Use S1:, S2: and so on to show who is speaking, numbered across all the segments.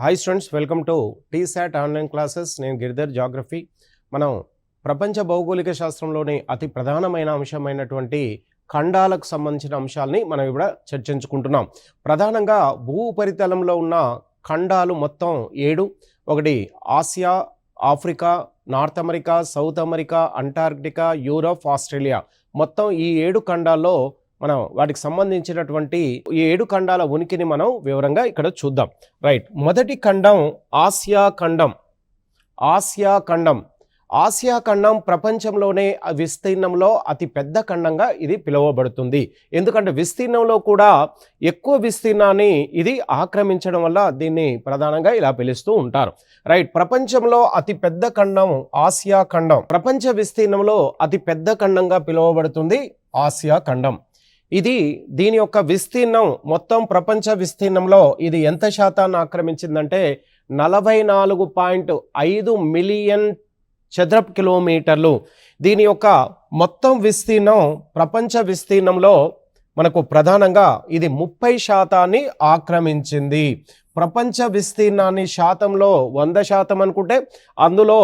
S1: Hi students, welcome to T-SAT online classes. నేను Giridhar geography. మనం ప్రపంచ భౌగోళిక శాస్త్రంలోని అతి ప్రధానమైన అంశమైనటువంటి ఖండాలకు సంబంధించిన అంశాలని మనం ఇప్పుడు చర్చించుకుంటున్నాం. ప్రధానంగా భూ ఉపరితలంలో ఉన్న ఖండాలు మొత్తం 7. ఒకటి Asia, Africa, north America, south America, Antarctica, Europe, Australia. మొత్తం ఈ 7 ఖండాల్లో మనం వాటికి సంబంధించినటువంటి ఈ 7 ఖండాల ఉనికిని మనం వివరంగా ఇక్కడ చూద్దాం. రైట్, మొదటి ఖండం ఆసియా ఖండం. ఆసియా ఖండం ప్రపంచంలోనే విస్తీర్ణంలో అతి పెద్ద ఖండంగా ఇది పిలువబడుతుంది. ఎందుకంటే విస్తీర్ణంలో కూడా ఎక్కువ విస్తీర్ణాన్ని ఇది ఆక్రమించడం వల్ల దీన్ని ప్రధానంగా ఇలా పిలుస్తూ ఉంటారు. రైట్, ప్రపంచంలో అతి పెద్ద ఖండం ఆసియా ఖండం. ప్రపంచ విస్తీర్ణంలో అతి పెద్ద ఖండంగా పిలువబడుతుంది ఆసియా ఖండం. దీని యొక్క విస్తీర్ణం మొత్తం ప్రపంచ విస్తీర్ణంలో ఇది ఎంత శాతాన్ని ఆక్రమించిందంటే 44.5 మిలియన్ చదరపు కిలోమీటర్లు. దీని యొక్క మొత్తం విస్తీర్ణం ప్రపంచ విస్తీర్ణంలో మనకు ప్రధానంగా ఇది 30% ఆక్రమించింది. ప్రపంచ విస్తీర్ణాన్ని శాతంలో 100% అనుకుంటే అందులో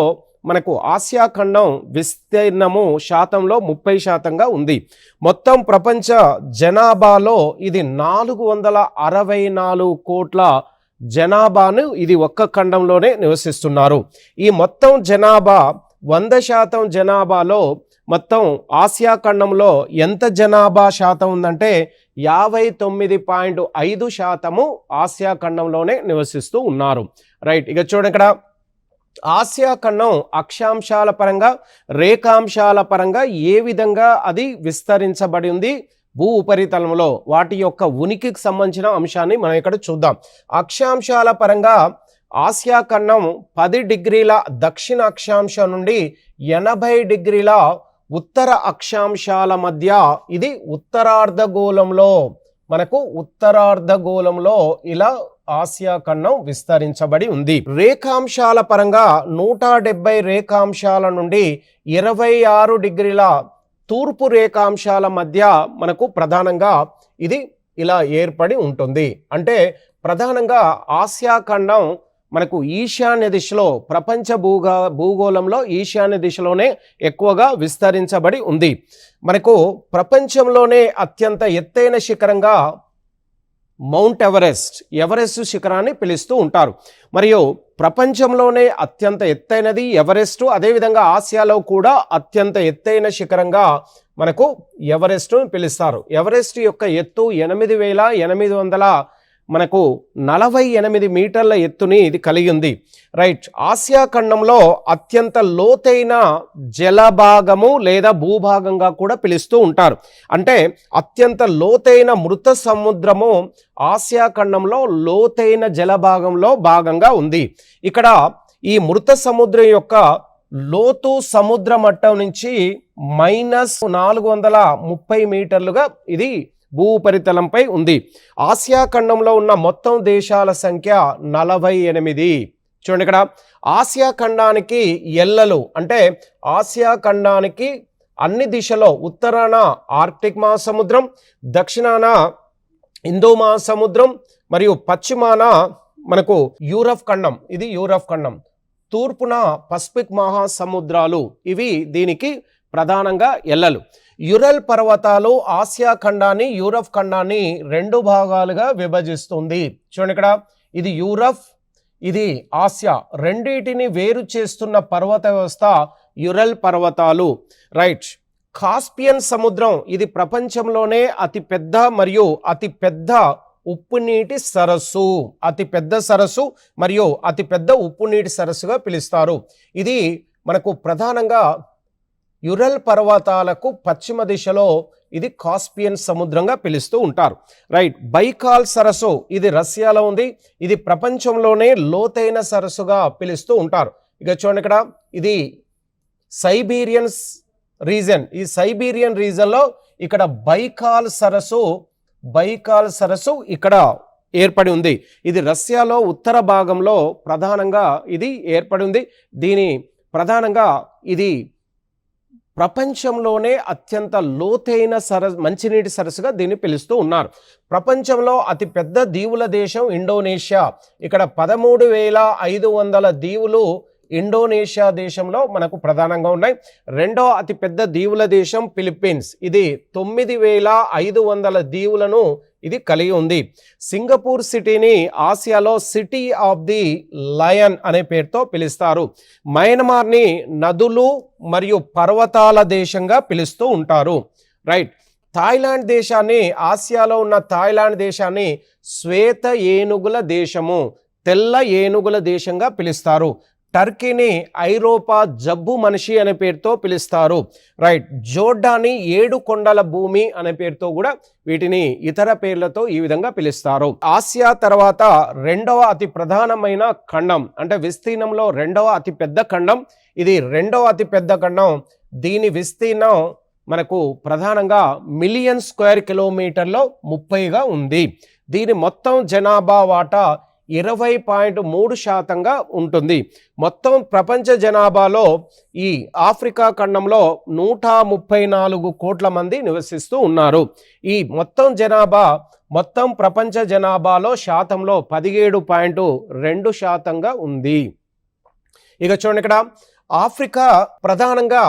S1: మనకు ఆసియా ఖండం విస్తీర్ణము శాతంలో 30%గా ఉంది. మొత్తం ప్రపంచ జనాభాలో ఇది 464 కోట్ల జనాభాను ఇది ఒక్క ఖండంలోనే నివసిస్తున్నారు. ఈ మొత్తం జనాభా 100% జనాభాలో మొత్తం ఆసియా ఖండంలో ఎంత జనాభా శాతం ఉందంటే 59.5% ఆసియా ఖండంలోనే నివసిస్తూ ఉన్నారు. రైట్, ఇక చూడండి, ఇక్కడ ఆసియా ఖండం అక్షాంశాల పరంగా రేఖాంశాల పరంగా ఏ విధంగా అది విస్తరించబడి ఉంది భూ ఉపరితలంలో, వాటి యొక్క ఉనికికి సంబంధించిన అంశాన్ని మనం ఇక్కడ చూద్దాం. అక్షాంశాల పరంగా ఆసియా ఖండం 10 డిగ్రీల దక్షిణ అక్షాంశం నుండి 80 డిగ్రీల ఉత్తర అక్షాంశాల మధ్య ఇది ఉత్తరార్ధగోళంలో ఇలా ఆసియా ఖండం విస్తరించబడి ఉంది. రేఖాంశాల పరంగా 170 రేఖాంశాల నుండి 26 డిగ్రీల తూర్పు రేఖాంశాల మధ్య మనకు ప్రధానంగా ఇది ఇలా ఏర్పడి ఉంటుంది. అంటే ప్రధానంగా ఆసియా ఖండం మనకు ఈశాన్య దిశలో, ప్రపంచ భూగోళంలో ఈశాన్య దిశలోనే ఎక్కువగా విస్తరించబడి ఉంది. మనకు ప్రపంచంలోనే అత్యంత ఎత్తైన శిఖరంగా మౌంట్ ఎవరెస్ట్ శిఖరాన్ని పిలుస్తూ ఉంటారు. మరియు ప్రపంచంలోనే అత్యంత ఎత్తైనది ఎవరెస్ట్. అదేవిధంగా ఆసియాలో కూడా అత్యంత ఎత్తైన శిఖరంగా మనకు ఎవరెస్ట్ పిలుస్తారు. ఎవరెస్ట్ యొక్క ఎత్తు 8,848 మీటర్ల ఎత్తుని ఇది కలిగి ఉంది. రైట్, ఆసియా ఖండంలో అత్యంత లోతైన జలభాగము లేదా భూభాగంగా కూడా పిలుస్తూ ఉంటారు. అంటే అత్యంత లోతైన మృత సముద్రము ఆసియా ఖండంలో లోతైన జలభాగంలో భాగంగా ఉంది. ఇక్కడ ఈ మృత సముద్రం యొక్క లోతు సముద్ర మట్టం నుంచి -430 మీటర్లుగా ఇది భూ ఉపరితలంపై ఉంది. ఆసియా ఖండంలో ఉన్న మొత్తం దేశాల సంఖ్య 48. చూడండి, ఇక్కడ ఆసియా ఖండానికి ఎల్లలు అంటే ఆసియా ఖండానికి అన్ని దిశలో ఉత్తరాన ఆర్క్టిక్ మహాసముద్రం, దక్షిణాన హిందూ మహాసముద్రం మరియు పశ్చిమాన మనకు యూరప్ ఖండం, ఇది యూరప్ ఖండం, తూర్పున పసిఫిక్ మహాసముద్రాలు, ఇవి దీనికి ప్రధానంగా ఎల్లలు. యురల్ పర్వతాలు ఆసియా ఖండాన్ని, యూరప్ ఖండాన్ని 2 భాగాలుగా విభజిస్తుంది. చూడండి, ఇక్కడ ఇది యూరప్, ఇది ఆసియా, రెండింటిని వేరు చేస్తున్న పర్వత వ్యవస్థ యురల్ పర్వతాలు. రైట్, కాస్పియన్ సముద్రం ఇది ప్రపంచంలోనే అతిపెద్ద మరియు అతిపెద్ద ఉప్పు నీటి సరస్సు, అతిపెద్ద సరస్సు మరియు అతిపెద్ద ఉప్పు నీటి సరస్సుగా పిలుస్తారు. ఇది మనకు ప్రధానంగా యురల్ పర్వతాలకు పశ్చిమ దిశలో ఇది కాస్పియన్ సముద్రంగా పిలుస్తూ ఉంటారు. రైట్, బైకాల్ సరస్సు ఇది రష్యాలో ఉంది. ఇది ప్రపంచంలోనే లోతైన సరస్సుగా పిలుస్తూ ఉంటారు. ఇక చూడండి, ఇక్కడ ఇది సైబీరియన్ రీజన్. ఈ సైబీరియన్ రీజన్లో ఇక్కడ బైకాల్ సరస్సు ఇక్కడ ఏర్పడి ఉంది. ఇది రష్యాలో ఉత్తర భాగంలో ప్రధానంగా ఇది ఏర్పడి ఉంది. దీని ప్రధానంగా ఇది ప్రపంచంలోనే అత్యంత లోతైన మంచినీటి సరస్సుగా దీన్ని పిలుస్తూ ఉన్నారు. ప్రపంచంలో అతి పెద్ద దీవుల దేశం ఇండోనేషియా. ఇక్కడ 13,500 దీవులు ఇండోనేషియా దేశంలో మనకు ప్రధానంగా ఉన్నాయి. రెండో అతి పెద్ద దీవుల దేశం ఫిలిప్పీన్స్. ఇది 9,500 దీవులను ఇది కలిగి ఉంది. సింగపూర్ సిటీని ఆసియాలో సిటీ ఆఫ్ ది లయన్ అనే పేరుతో పిలుస్తారు. మయన్మార్ని నదులు మరియు పర్వతాల దేశంగా పిలుస్తూ ఉంటారు. రైట్. థాయిలాండ్ దేశాన్ని, ఆసియాలో ఉన్న థాయిలాండ్ దేశాన్ని శ్వేత ఏనుగుల దేశము, తెల్ల ఏనుగుల దేశంగా పిలుస్తారు. టర్కీని ఐరోపా జబ్బు మనిషి అనే పేరుతో పిలుస్తారు. రైట్. జోర్డాన్ని 7 కొండల భూమి అనే పేరుతో కూడా వీటిని ఇతర పేర్లతో ఈ విధంగా పిలుస్తారు. ఆసియా తర్వాత రెండవ అతి ప్రధానమైన ఖండం, అంటే విస్తీర్ణంలో రెండవ అతి పెద్ద ఖండం. ఇది రెండవ అతి పెద్ద ఖండం. దీని విస్తీర్ణం మనకు ప్రధానంగా మిలియన్ స్క్వేర్ కిలోమీటర్లో 30గా ఉంది. దీని మొత్తం జనాభా వాటా 20.3% ఉంటుంది. మొత్తం ప్రపంచ జనాభాలో ఈ ఆఫ్రికా ఖండంలో 134 కోట్ల మంది నివసిస్తూ ఉన్నారు. ఈ మొత్తం జనాభా మొత్తం ప్రపంచ జనాభాలో శాతంలో 17.2%గా ఉంది. ఇక చూడండి, ఇక్కడ ఆఫ్రికా ప్రధానంగా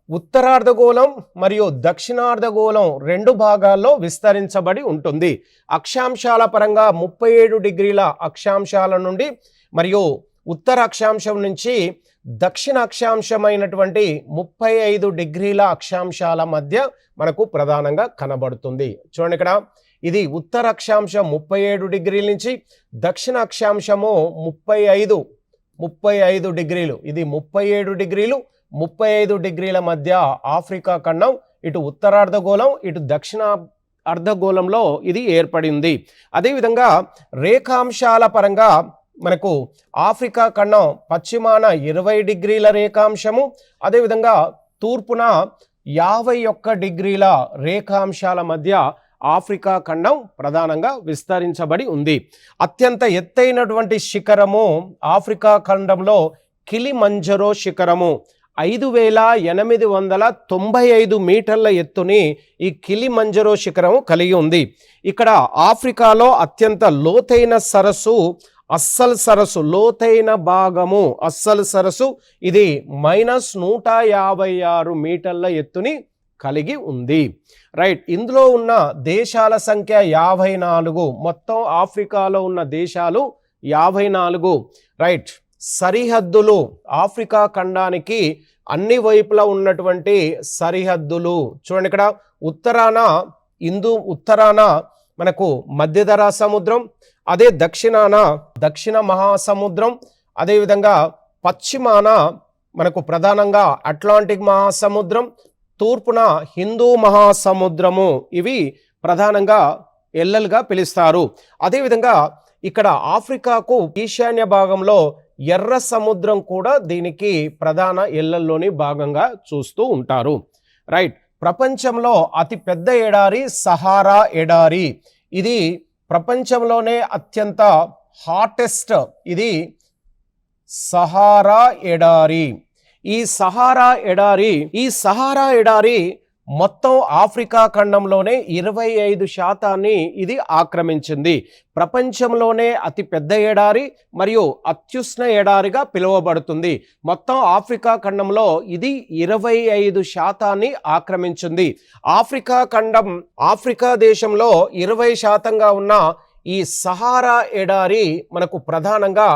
S1: ఉత్తరార్ధగోళం మరియు దక్షిణార్ధగోళం 2 భాగాల్లో విస్తరించబడి ఉంటుంది. అక్షాంశాల పరంగా 37 డిగ్రీల అక్షాంశాల నుండి మరియు ఉత్తర అక్షాంశం నుంచి దక్షిణ అక్షాంశమైనటువంటి 35 డిగ్రీల అక్షాంశాల మధ్య మనకు ప్రధానంగా కనబడుతుంది. చూడండి, ఇక్కడ ఇది ఉత్తర అక్షాంశం 37 డిగ్రీల నుంచి దక్షిణ అక్షాంశము 35 డిగ్రీలు. ఇది 37 డిగ్రీలు 35 డిగ్రీల మధ్య ఆఫ్రికా ఖండం ఇటు ఉత్తరార్ధగోళం ఇటు దక్షిణ అర్ధగోళంలో ఇది ఏర్పడింది. అదేవిధంగా రేఖాంశాల పరంగా మనకు ఆఫ్రికా ఖండం పశ్చిమాన 20 డిగ్రీల రేఖాంశము, అదేవిధంగా తూర్పున 51 డిగ్రీల రేఖాంశాల మధ్య ఆఫ్రికా ఖండం ప్రధానంగా విస్తరించబడి ఉంది. అత్యంత ఎత్తైనటువంటి శిఖరము ఆఫ్రికా ఖండంలో కిలిమంజరో శిఖరము. 5,895 మీటర్ల ఎత్తుని ఈ కిలిమంజరో శిఖరం కలిగి ఉంది. ఇక్కడ ఆఫ్రికాలో అత్యంత లోతైన సరస్సు అస్సల్ సరస్సు, లోతైన భాగము అస్సల్ సరస్సు. ఇది -156 మీటర్ల ఎత్తుని కలిగి ఉంది. రైట్. ఇందులో ఉన్న దేశాల సంఖ్య 54. మొత్తం ఆఫ్రికాలో ఉన్న దేశాలు 54. రైట్. సరిహద్దులు ఆఫ్రికా ఖండానికి అన్ని వైపులా ఉన్నటువంటి సరిహద్దులు చూడండి, ఇక్కడ ఉత్తరాన మనకు మధ్యధరా సముద్రం, అదే దక్షిణాన దక్షిణ మహాసముద్రం, అదేవిధంగా పశ్చిమాన మనకు ప్రధానంగా అట్లాంటిక్ మహాసముద్రం, తూర్పున హిందూ మహాసముద్రము. ఇవి ప్రధానంగా ఎల్లలుగా పిలుస్తారు. అదేవిధంగా ఇక్కడ ఆఫ్రికాకు ఈశాన్య భాగంలో ఎర్ర సముద్రం కూడా దీనికి ప్రధాన ఎల్లల్లోని భాగంగా చూస్తూ ఉంటారు. రైట్. ప్రపంచంలో అతి పెద్ద ఎడారి సహారా ఎడారి. ఇది ప్రపంచంలోనే అత్యంత హాటెస్ట్, ఇది సహారా ఎడారి. ఈ సహారా ఎడారి మొత్తం ఆఫ్రికా ఖండంలోనే 25% ఇది ఆక్రమించింది. ప్రపంచంలోనే అతి పెద్ద ఎడారి మరియు అత్యుష్ణ ఎడారిగా పిలువబడుతుంది. మొత్తం ఆఫ్రికా ఖండంలో ఇది 25% ఆక్రమించింది. ఆఫ్రికా దేశంలో 20%గా ఉన్న ఈ సహారా ఎడారి మనకు ప్రధానంగా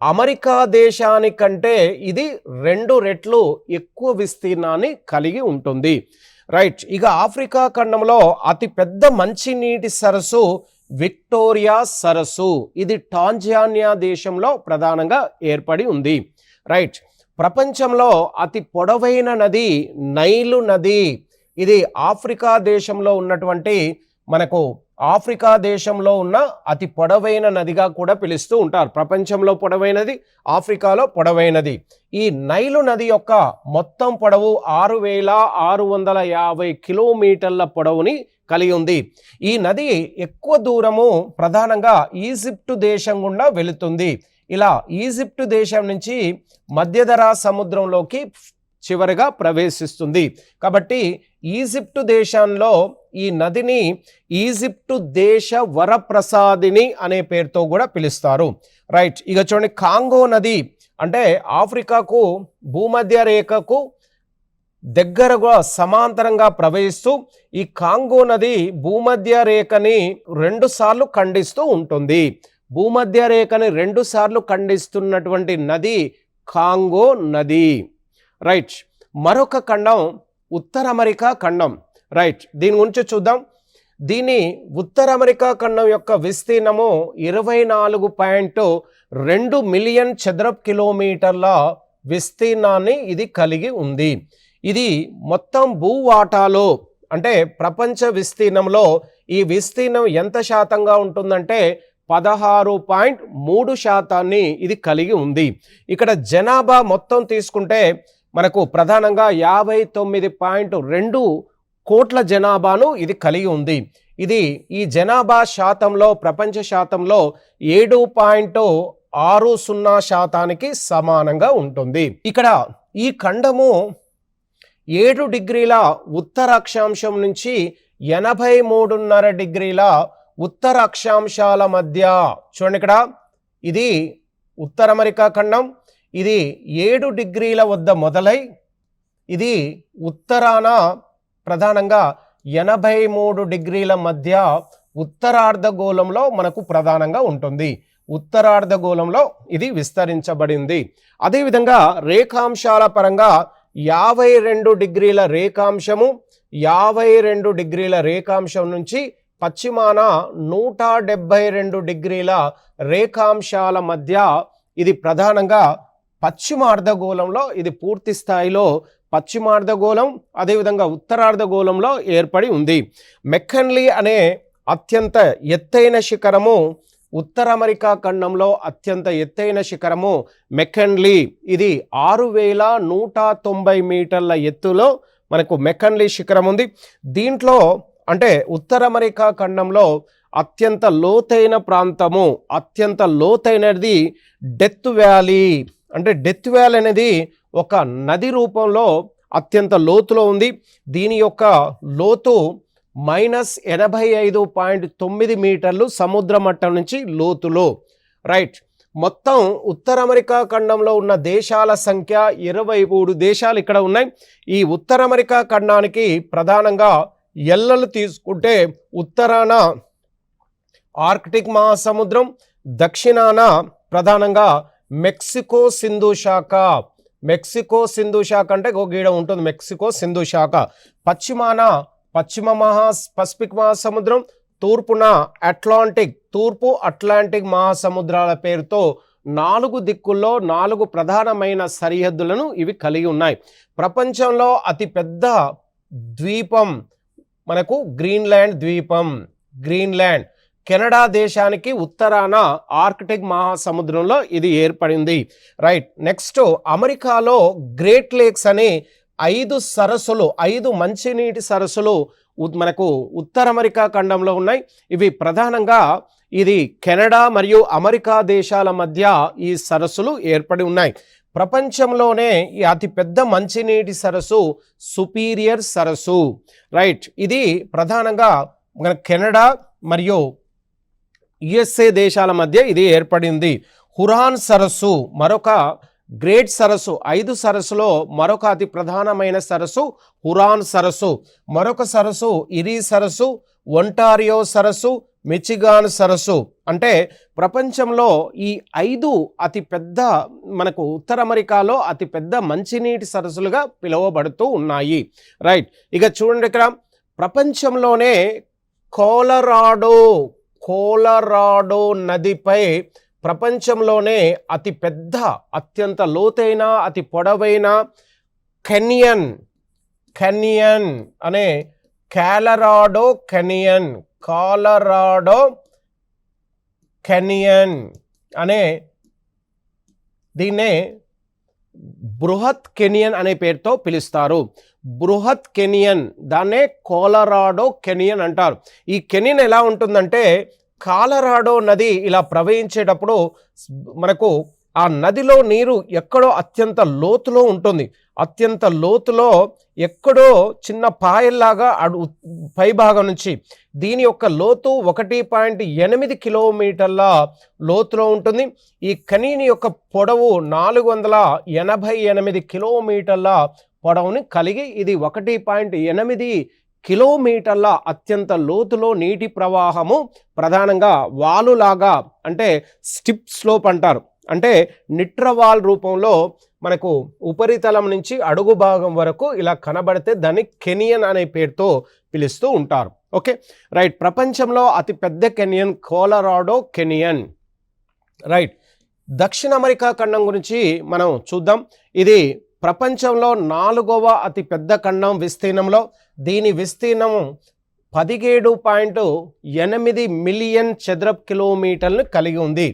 S1: అమెరికా దేశానికంటే ఇది 2 రెట్లు ఎక్కువ విస్తీర్ణాన్ని కలిగి ఉంటుంది. రైట్. ఇక ఆఫ్రికా ఖండంలో అతి పెద్ద మంచినీటి సరస్సు విక్టోరియా సరస్సు. ఇది టాంజానియా దేశంలో ప్రధానంగా ఏర్పడి ఉంది. రైట్. ప్రపంచంలో అతి పొడవైన నది నైలు నది. ఇది ఆఫ్రికా దేశంలో ఉన్నటువంటి మనకు ఆఫ్రికా దేశంలో ఉన్న అతి పొడవైన నదిగా కూడా పిలుస్తూ ఉంటారు. ప్రపంచంలో పొడవైనది, ఆఫ్రికాలో పొడవైనది. ఈ నైలు నది యొక్క మొత్తం పొడవు 6,650 కిలోమీటర్ల పొడవుని కలిగి ఉంది. ఈ నది ఎక్కువ దూరము ప్రధానంగా ఈజిప్టు దేశం గుండా వెళుతుంది. ఇలా ఈజిప్టు దేశం నుంచి మధ్యధరా సముద్రంలోకి చివరిగా ప్రవేశిస్తుంది. కాబట్టి ఈజిప్టు దేశంలో ఈ నదిని ఈజిప్టు దేశ వరప్రసాదిని అనే పేరుతో కూడా పిలుస్తారు. రైట్, ఇక చూడండి, కాంగో నది అంటే ఆఫ్రికాకు భూమధ్య రేఖకు దగ్గరగా సమాంతరంగా ప్రవహిస్తూ ఈ కాంగో నది భూమధ్య రేఖని 2 సార్లు ఖండిస్తూ ఉంటుంది. భూమధ్య రేఖని 2 సార్లు ఖండిస్తున్నటువంటి నది కాంగో నది. రైట్, మరొక ఖండం ఉత్తర అమెరికా ఖండం. రైట్, దీని గురించి చూద్దాం. దీని ఉత్తర అమెరికా ఖండం యొక్క విస్తీర్ణము 24.2 మిలియన్ చదరపు కిలోమీటర్ల విస్తీర్ణాన్ని ఇది కలిగి ఉంది. ఇది మొత్తం భూవాటాలో అంటే ప్రపంచ విస్తీర్ణంలో ఈ విస్తీర్ణం ఎంత శాతంగా ఉంటుందంటే 16.3% ఇది కలిగి ఉంది. ఇక్కడ జనాభా మొత్తం తీసుకుంటే మనకు ప్రధానంగా 59.2 కోట్ల జనాభాను ఇది కలిగి ఉంది. ఇది ఈ జనాభా శాతంలో ప్రపంచ శాతంలో 7.60% సమానంగా ఉంటుంది. ఇక్కడ ఈ ఖండము 7 డిగ్రీల ఉత్తర అక్షాంశం నుంచి 83.5 డిగ్రీల ఉత్తర అక్షాంశాల మధ్య, చూడండి ఇక్కడ ఇది ఉత్తర అమెరికా ఖండం. ఇది 7 డిగ్రీల వద్ద మొదలై ఇది ఉత్తరాన ప్రధానంగా 83 డిగ్రీల మధ్య ఉత్తరార్ధగోళంలో మనకు ప్రధానంగా ఉంటుంది. ఉత్తరార్ధగోళంలో ఇది విస్తరించబడింది. అదేవిధంగా రేఖాంశాల పరంగా 52 డిగ్రీల రేఖాంశము 52 డిగ్రీల రేఖాంశం నుంచి పశ్చిమాన 172 డిగ్రీల రేఖాంశాల మధ్య ఇది ప్రధానంగా పశ్చిమార్ధగోళంలో ఇది పూర్తి స్థాయిలో పశ్చిమార్ధగోళం అదేవిధంగా ఉత్తరార్ధగోళంలో ఏర్పడి ఉంది. మెక్కన్లీ అనే అత్యంత ఎత్తైన శిఖరము ఉత్తర అమెరికా ఖండంలో అత్యంత ఎత్తైన శిఖరము మెక్కన్లీ. ఇది 6190 మీటర్ల ఎత్తులో మనకు మెక్కన్లీ శిఖరం ఉంది. దీంట్లో అంటే ఉత్తర అమెరికా ఖండంలో అత్యంత లోతైన ప్రాంతము అత్యంత లోతైనది డెత్ వ్యాలీ. అంటే డెత్ వ్యాలీ అనేది ఒక నది రూపంలో అత్యంత లోతులో ఉంది. దీని యొక్క లోతు -85.9 మీటర్లు సముద్ర మట్టం నుంచి లోతులో. రైట్, మొత్తం ఉత్తర అమెరికా ఖండంలో ఉన్న దేశాల సంఖ్య 23 దేశాలు ఇక్కడ ఉన్నాయి. ఈ ఉత్తర అమెరికా ఖండానికి ప్రధానంగా ఎల్లలు తీసుకుంటే ఉత్తరాన ఆర్కిటిక్ మహాసముద్రం, దక్షిణాన ప్రధానంగా మెక్సికో సింధు శాఖ. మెక్సికో సింధు శాఖ అంటే గీడ ఉంటుంది మెక్సికో సింధు శాఖ. పశ్చిమాన పశ్చిమ పసిఫిక్ మహాసముద్రం, తూర్పున తూర్పు అట్లాంటిక్ మహాసముద్రాల పేరుతో 4 దిక్కుల్లో 4 ప్రధానమైన సరిహద్దులను ఇవి కలిగి ఉన్నాయి. ప్రపంచంలో అతిపెద్ద ద్వీపం మనకు గ్రీన్లాండ్ ద్వీపం. గ్రీన్లాండ్ కెనడా దేశానికి ఉత్తరాన ఆర్కిటిక్ మహాసముద్రంలో ఇది ఏర్పడింది. రైట్, నెక్స్ట్ అమెరికాలో గ్రేట్ లేక్స్ అనే 5 సరస్సులు 5 మంచినీటి సరస్సులు మనకు ఉత్తర అమెరికా ఖండంలో ఉన్నాయి. ఇవి ప్రధానంగా ఇది కెనడా మరియు అమెరికా దేశాల మధ్య ఈ సరస్సులు ఏర్పడి ఉన్నాయి. ప్రపంచంలోనే ఈ అతిపెద్ద మంచినీటి సరస్సు సుపీరియర్ సరస్సు. రైట్, ఇది ప్రధానంగా మన కెనడా మరియు యుఎస్ఏ దేశాల మధ్య ఇది ఏర్పడింది. హురాన్ సరస్సు మరొక గ్రేట్ సరస్సు. 5 సరస్సులో మరొక అతి ప్రధానమైన సరస్సు హురాన్ సరస్సు. మరొక సరస్సు ఇరీ సరస్సు, ఒంటారియో సరస్సు, మిచిగాన్ సరస్సు. అంటే ప్రపంచంలో ఈ 5 అతిపెద్ద మనకు ఉత్తర అమెరికాలో అతిపెద్ద మంచినీటి సరస్సులుగా పిలువబడుతూ ఉన్నాయి. రైట్, ఇక చూడండి ఇక్కడ ప్రపంచంలోనే కోలరాడో నదిపై ప్రపంచంలోనే అతిపెద్ద అత్యంత లోతైన అతి పొడవైన కెనియన్ అనే కాలరాడో కెనియన్ అనే దీన్నే బృహత్ కెనియన్ అనే పేరుతో పిలుస్తారు. బృహత్ కెనియన్ దాన్నే కోలరాడో కెనియన్ అంటారు. ఈ కెనియన్ ఎలా ఉంటుందంటే కాలరాడో నది ఇలా ప్రవహించేటప్పుడు మనకు ఆ నదిలో నీరు ఎక్కడో అత్యంత లోతులో ఉంటుంది. అత్యంత లోతులో ఎక్కడో చిన్న పాయల్లాగా పై భాగం నుంచి దీని యొక్క లోతు 1.8 కిలోమీటర్ల లోతులో ఉంటుంది. ఈ కనీని యొక్క పొడవు 488 కిలోమీటర్ల పొడవుని కలిగి ఇది 1.8 కిలోమీటర్ల అత్యంత లోతులో నీటి ప్రవాహము ప్రధానంగా వాలులాగా అంటే స్టిప్ స్లోప్ అంటారు. అంటే నిట్రవాల్ రూపంలో మనకు ఉపరితలం నుంచి అడుగు భాగం వరకు ఇలా కనబడితే దాన్ని కెనియన్ అనే పేరుతో పిలుస్తూ ఉంటారు. Okay right. ప్రపంచంలో అతి పెద్ద కెనియన్ కొలరాడో కెనియన్. రైట్. దక్షిణ అమెరికా ఖండం గురించి మనం చూద్దాం. ఇది ప్రపంచంలో 4వ అతి పెద్ద ఖండం విస్తీర్ణంలో. దీని విస్తీర్ణం 17.8 మిలియన్ చదరపు కిలోమీటర్లను కలిగి ఉంది.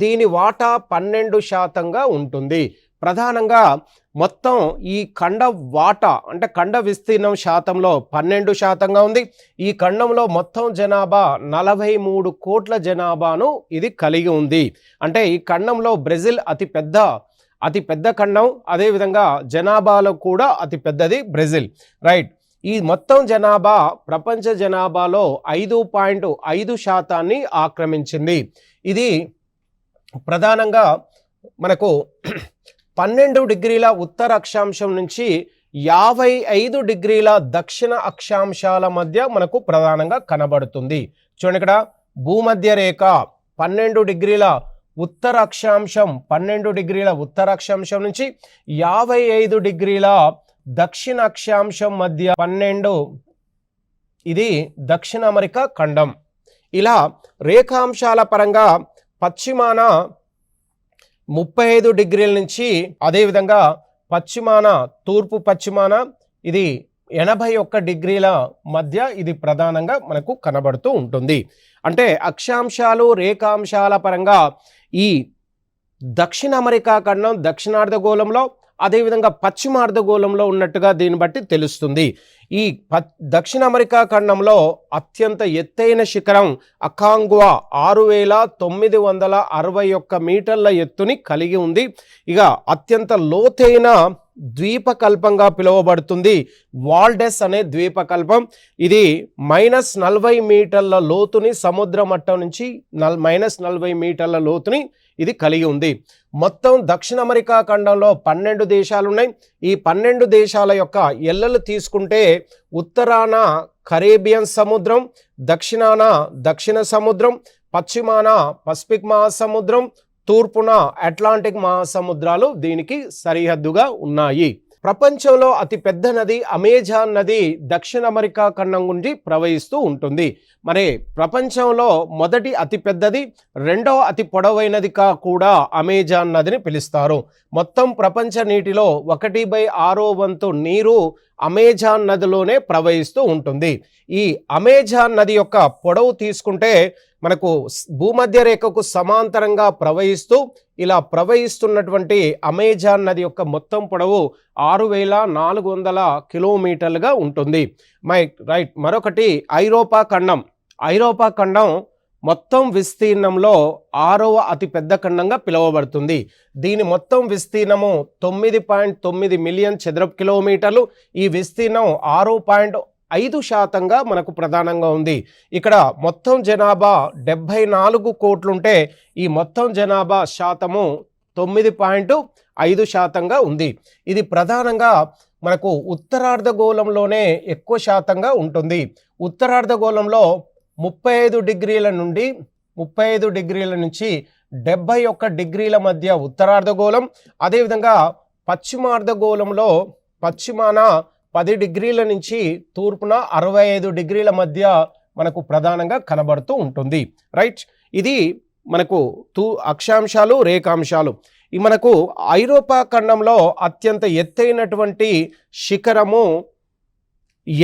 S1: దీని వాటా 12% ఉంటుంది. ప్రధానంగా మొత్తం ఈ ఖండ వాటా అంటే ఖండ విస్తీర్ణం శాతంలో 12% ఉంది. ఈ ఖండంలో మొత్తం జనాభా 43 కోట్ల జనాభాను ఇది కలిగి ఉంది. అంటే ఈ ఖండంలో బ్రెజిల్ అతి పెద్ద ఖండం, అదేవిధంగా జనాభాలో కూడా అతి పెద్దది బ్రెజిల్. రైట్. ఈ మొత్తం జనాభా ప్రపంచ జనాభాలో 5.5% ఆక్రమించింది. ఇది ప్రధానంగా మనకు 12 డిగ్రీల ఉత్తర అక్షాంశం నుంచి 55 డిగ్రీల దక్షిణ అక్షాంశాల మధ్య మనకు ప్రధానంగా కనబడుతుంది. చూడండి ఇక్కడ భూమధ్య రేఖ 12 డిగ్రీల ఉత్తర అక్షాంశం 12 డిగ్రీల ఉత్తర అక్షాంశం నుంచి 55 డిగ్రీల దక్షిణ అక్షాంశం మధ్య 12 ఇది దక్షిణ అమెరికా ఖండం. ఇలా రేఖాంశాల పరంగా పశ్చిమాన 35 డిగ్రీల నుంచి అదేవిధంగా తూర్పు పశ్చిమాన ఇది 81 డిగ్రీల మధ్య ఇది ప్రధానంగా మనకు కనబడుతూ ఉంటుంది. అంటే అక్షాంశాలు రేఖాంశాల పరంగా ఈ దక్షిణ అమెరికా ఖండం దక్షిణార్ధగోళంలో అదేవిధంగా పశ్చిమార్ధగోళంలో ఉన్నట్టుగా దీన్ని బట్టి తెలుస్తుంది. ఈ దక్షిణ అమెరికా ఖండంలో అత్యంత ఎత్తైన శిఖరం అకాంగ్వా 6961 మీటర్ల ఎత్తుని కలిగి ఉంది. ఇక అత్యంత లోతైన ద్వీపకల్పంగా పిలువబడుతుంది వాల్డెస్ అనే ద్వీపకల్పం. ఇది -40 మీటర్ల లోతుని సముద్ర మట్టం నుంచి -40 మీటర్ల లోతుని ఇది కలిగి ఉంది. మొత్తం దక్షిణ అమెరికా ఖండంలో 12 దేశాలు ఉన్నాయి. ఈ 12 దేశాల యొక్క ఎల్లలు తీసుకుంటే ఉత్తరాన కరేబియన్ సముద్రం, దక్షిణాన దక్షిణ సముద్రం, పశ్చిమాన పసిఫిక్ మహాసముద్రం, తూర్పున అట్లాంటిక్ మహాసముద్రాలు దీనికి సరిహద్దుగా ఉన్నాయి. ప్రపంచంలో అతి పెద్ద నది అమెజాన్ నది దక్షిణ అమెరికా ఖండం గురించి ప్రవహిస్తూ ఉంటుంది. మరి ప్రపంచంలో మొదటి అతి పెద్దది, రెండవ అతి పొడవైనదిగా కూడా అమెజాన్ నదిని పిలుస్తారు. మొత్తం ప్రపంచ నీటిలో 1/6 వంతు నీరు అమెజాన్ నదిలోనే ప్రవహిస్తూ ఉంటుంది. ఈ అమెజాన్ నది యొక్క పొడవు తీసుకుంటే మనకు భూమధ్య రేఖకు సమాంతరంగా ప్రవహిస్తూ ఇలా ప్రవహిస్తున్నటువంటి అమెజాన్ నది యొక్క మొత్తం పొడవు 6400 కిలోమీటర్లుగా ఉంటుంది. రైట్. మరొకటి ఐరోపా ఖండం. ఐరోపా ఖండం మొత్తం విస్తీర్ణంలో 6వ అతి పెద్ద ఖండంగా పిలువబడుతుంది. దీని మొత్తం విస్తీర్ణము 9.9 మిలియన్ చదరపు కిలోమీటర్లు. ఈ విస్తీర్ణం 6.5% మనకు ప్రధానంగా ఉంది. ఇక్కడ మొత్తం జనాభా 74 కోట్లుంటే ఈ మొత్తం జనాభా శాతము 9.5%గా ఉంది. ఇది ప్రధానంగా మనకు ఉత్తరార్ధగోళంలోనే ఎక్కువ శాతంగా ఉంటుంది. ఉత్తరార్ధగోళంలో 35 డిగ్రీల నుంచి 71 డిగ్రీల మధ్య ఉత్తరార్ధగోళం, అదేవిధంగా పశ్చిమార్ధగోళంలో పశ్చిమాన 10 డిగ్రీల నుంచి తూర్పున 65 డిగ్రీల మధ్య మనకు ప్రధానంగా కనబడుతూ ఉంటుంది. రైట్. ఇది మనకు అక్షాంశాలు రేఖాంశాలు. ఈ మనకు ఐరోపా ఖండంలో అత్యంత ఎత్తైనటువంటి శిఖరము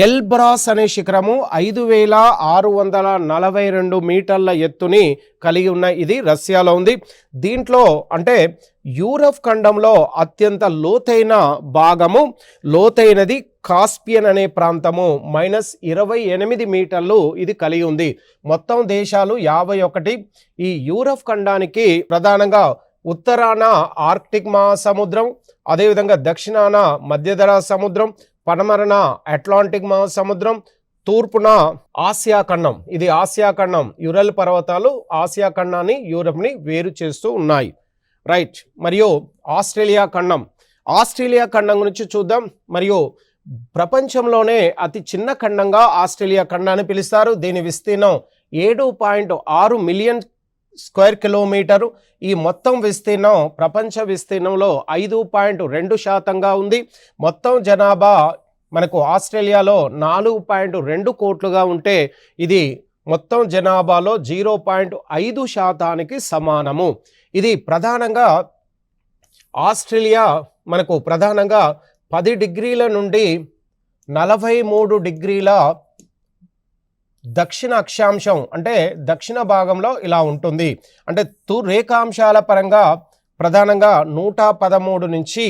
S1: ఎల్బ్రాస్ అనే శిఖరము 5642 మీటర్ల ఎత్తుని కలిగి ఉన్న ఇది రష్యాలో ఉంది. దీంట్లో అంటే యూరప్ ఖండంలో అత్యంత లోతైన భాగము లోతైనది కాస్పియన్ అనే ప్రాంతము -28 మీటర్లు ఇది కలిగి ఉంది. మొత్తం దేశాలు 51. ఈ యూరప్ ఖండానికి ప్రధానంగా ఉత్తరాన ఆర్క్టిక్ మహాసముద్రం, అదేవిధంగా దక్షిణాన మధ్యధరా సముద్రం, పడమరన అట్లాంటిక్ మహాసముద్రం, తూర్పున ఆసియా ఖండం. ఇది ఆసియా ఖండం. యురల్ పర్వతాలు ఆసియా ఖండాన్ని యూరప్ని వేరు చేస్తూ ఉన్నాయి. రైట్. మరియు ఆస్ట్రేలియా ఖండం. ఆస్ట్రేలియా ఖండం గురించి చూద్దాం. మరియు ప్రపంచంలోనే అతి చిన్న ఖండంగా ఆస్ట్రేలియా ఖండాన్ని పిలుస్తారు. దీని విస్తీర్ణం 7.6 మిలియన్ స్క్వేర్ కిలోమీటరు. ఈ మొత్తం విస్తీర్ణం ప్రపంచ విస్తీర్ణంలో 5.2% ఉంది. మొత్తం జనాభా మనకు ఆస్ట్రేలియాలో 4.2 కోట్లుగా ఉంటే ఇది మొత్తం జనాభాలో 0.5% సమానము. ఇది ప్రధానంగా ఆస్ట్రేలియా మనకు ప్రధానంగా 10 డిగ్రీల నుండి 43 డిగ్రీల దక్షిణ అక్షాంశం అంటే దక్షిణ భాగంలో ఇలా ఉంటుంది. అంటే రేఖాంశాల పరంగా ప్రధానంగా 113 నుంచి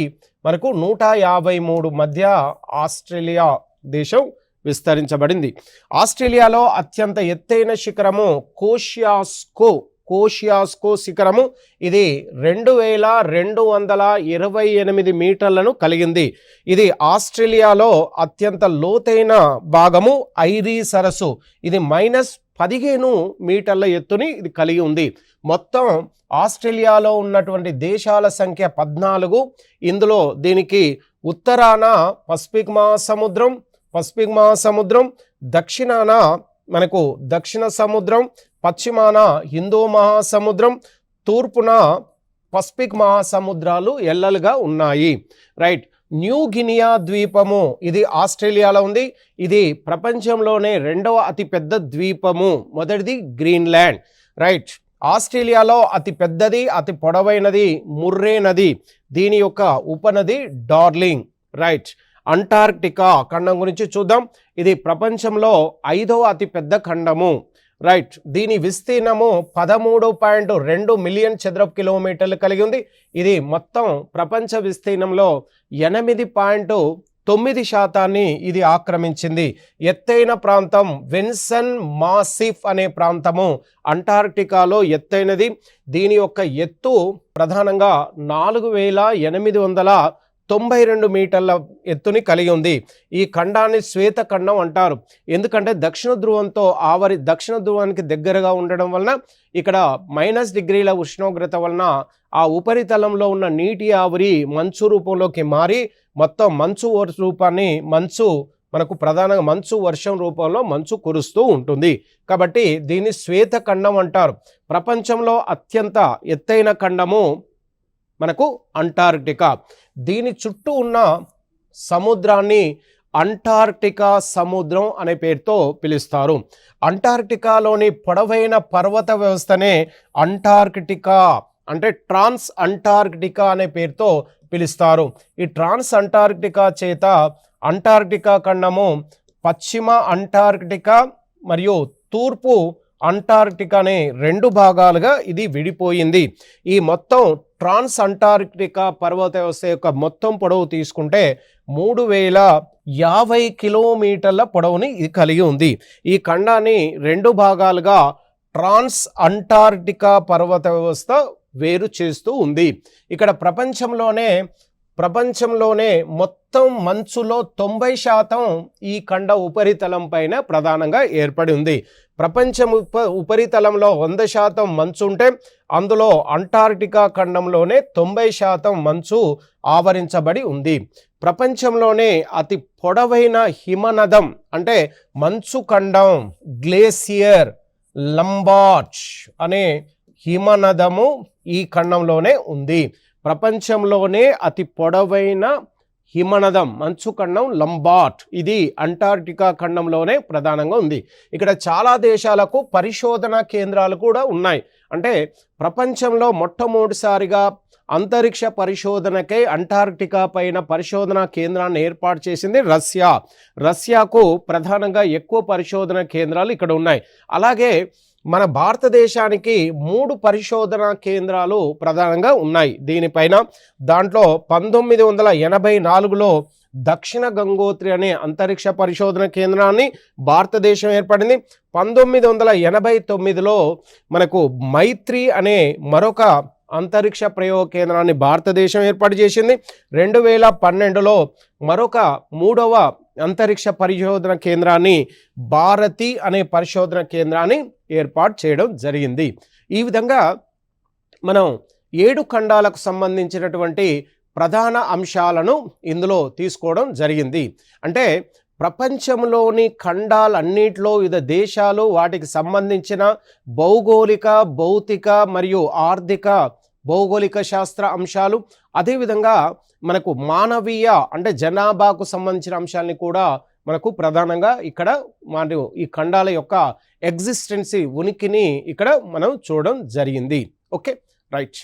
S1: మనకు 153 మధ్య ఆస్ట్రేలియా దేశం విస్తరించబడింది. ఆస్ట్రేలియాలో అత్యంత ఎత్తైన శిఖరము కోషియాస్కో శిఖరము. ఇది 2228 మీటర్లను కలిగింది. ఇది ఆస్ట్రేలియాలో అత్యంత లోతైన భాగము ఐరీ సరస్సు. ఇది -15 మీటర్ల ఎత్తుని ఇది కలిగి ఉంది. మొత్తం ఆస్ట్రేలియాలో ఉన్నటువంటి దేశాల సంఖ్య 14. ఇందులో దీనికి ఉత్తరాన పసిఫిక్ మహాసముద్రం, దక్షిణాన మనకు దక్షిణ సముద్రం, పశ్చిమాన హిందూ మహాసముద్రం, తూర్పున పసిఫిక్ మహాసముద్రాలు ఎల్లలుగా ఉన్నాయి. రైట్. న్యూ గినియా ద్వీపము ఇది ఆస్ట్రేలియాలో ఉంది. ఇది ప్రపంచంలోనే 2వ అతిపెద్ద ద్వీపము. మొదటిది గ్రీన్లాండ్. రైట్. ఆస్ట్రేలియాలో అతి పెద్దది అతి పొడవైనది ముర్రే నది. దీని యొక్క ఉపనది డార్లింగ్. రైట్. అంటార్క్టికా ఖండం గురించి చూద్దాం. ఇది ప్రపంచంలో 5వ అతిపెద్ద ఖండము. రైట్. దీని విస్తీర్ణము 13.2 మిలియన్ చదరపు కిలోమీటర్లు కలిగి ఉంది. ఇది మొత్తం ప్రపంచ విస్తీర్ణంలో 8.9% ఇది ఆక్రమించింది. ఎత్తైన ప్రాంతం వెన్సన్ మాసిఫ్ అనే ప్రాంతము అంటార్క్టికాలో ఎత్తైనది. దీని యొక్క ఎత్తు ప్రధానంగా 4892 మీటర్ల ఎత్తుని కలిగి ఉంది. ఈ ఖండాన్ని శ్వేత ఖండం అంటారు. ఎందుకంటే దక్షిణ ధ్రువానికి దగ్గరగా ఉండడం వలన ఇక్కడ -డిగ్రీల ఉష్ణోగ్రత వలన ఆ ఉపరితలంలో ఉన్న నీటి ఆవిరి మంచు రూపంలోకి మారి మొత్తం మనకు ప్రధానంగా మంచు వర్షం రూపంలో మంచు కురుస్తూ ఉంటుంది. కాబట్టి దీన్ని శ్వేత ఖండం అంటారు. ప్రపంచంలో అత్యంత ఎత్తైన ఖండము మనకు అంటార్క్టికా. దీని చుట్టూ ఉన్న సముద్రాన్ని అంటార్క్టికా సముద్రం అనే పేరుతో పిలుస్తారు. అంటార్క్టికాలోని పొడవైన పర్వత వ్యవస్థనే అంటార్క్టికా అంటే ట్రాన్స్ అంటార్క్టికా అనే పేరుతో పిలుస్తారు. ఈ ట్రాన్స్ అంటార్క్టికా చేత అంటార్క్టికా ఖండము పశ్చిమ అంటార్క్టికా మరియు తూర్పు అంటార్క్టికా అనే 2 భాగాలుగా ఇది విడిపోయింది. ఈ మొత్తం ట్రాన్స్ అంటార్క్టికా పర్వత వ్యవస్థ యొక్క మొత్తం పొడవు తీసుకుంటే 3050 కిలోమీటర్ల పొడవుని ఇది కలిగి ఉంది. ఈ ఖండాన్ని 2 భాగాలుగా ట్రాన్స్ అంటార్క్టికా పర్వత వ్యవస్థ వేరు చేస్తూ ఉంది. ఇక్కడ ప్రపంచంలోనే మొత్తం మంచులో 90% ఈ ఖండ ఉపరితలం పైన ప్రధానంగా ఏర్పడి ఉంది. ప్రపంచం ఉపరితలంలో 100% మంచు ఉంటే అందులో అంటార్క్టికా ఖండంలోనే 90% మంచు ఆవరించబడి ఉంది. ప్రపంచంలోనే అతి పొడవైన హిమనదం అంటే మంచు ఖండం గ్లేసియర్ లంబార్డ్ అనే హిమనదము ఈ ఖండంలోనే ఉంది. ప్రపంచంలోనే అతి పొడవైన హిమనదం మంచు ఖండం లంబార్డ్ ఇది అంటార్క్టికా ఖండంలోనే ప్రధానంగా ఉంది. ఇక్కడ చాలా దేశాలకు పరిశోధనా కేంద్రాలు కూడా ఉన్నాయి. అంటే ప్రపంచంలో మొట్టమొదటిసారిగా అంతరిక్ష పరిశోధనకై అంటార్క్టికా పైన పరిశోధనా కేంద్రాన్ని ఏర్పాటు చేసింది రష్యాకు ప్రధానంగా ఎక్కువ పరిశోధన కేంద్రాలు ఇక్కడ ఉన్నాయి. అలాగే మన భారతదేశానికి 3 పరిశోధనా కేంద్రాలు ప్రధానంగా ఉన్నాయి దీనిపైన. దాంట్లో 1984లో దక్షిణ గంగోత్రి అనే అంతరిక్ష పరిశోధన కేంద్రాన్ని భారతదేశం ఏర్పడింది. 1989లో మనకు మైత్రి అనే మరొక అంతరిక్ష ప్రయోగ కేంద్రాన్ని భారతదేశం ఏర్పాటు చేసింది. 2012లో మరొక 3వ అంతరిక్ష పరిశోధన కేంద్రాన్ని భారతి అనే పరిశోధన కేంద్రాన్ని ఏర్పాటు చేయడం జరిగింది. ఈ విధంగా మనం 7 ఖండాలకు సంబంధించినటువంటి ప్రధాన అంశాలను ఇందులో తీసుకోవడం జరిగింది. అంటే ప్రపంచంలోని ఖండాలన్నిటిలో వివిధ దేశాలు వాటికి సంబంధించిన భౌగోళిక, భౌతిక మరియు ఆర్థిక భౌగోళిక శాస్త్ర అంశాలు, అదేవిధంగా మనకు మానవీయ అంటే జనాభాకు సంబంధించిన అంశాలని కూడా మనకు ప్రధానంగా ఇక్కడ మరియు ఈ ఖండాల యొక్క ఎగ్జిస్టెన్సీ ఉనికిని ఇక్కడ మనం చూడడం జరిగింది. Okay, right.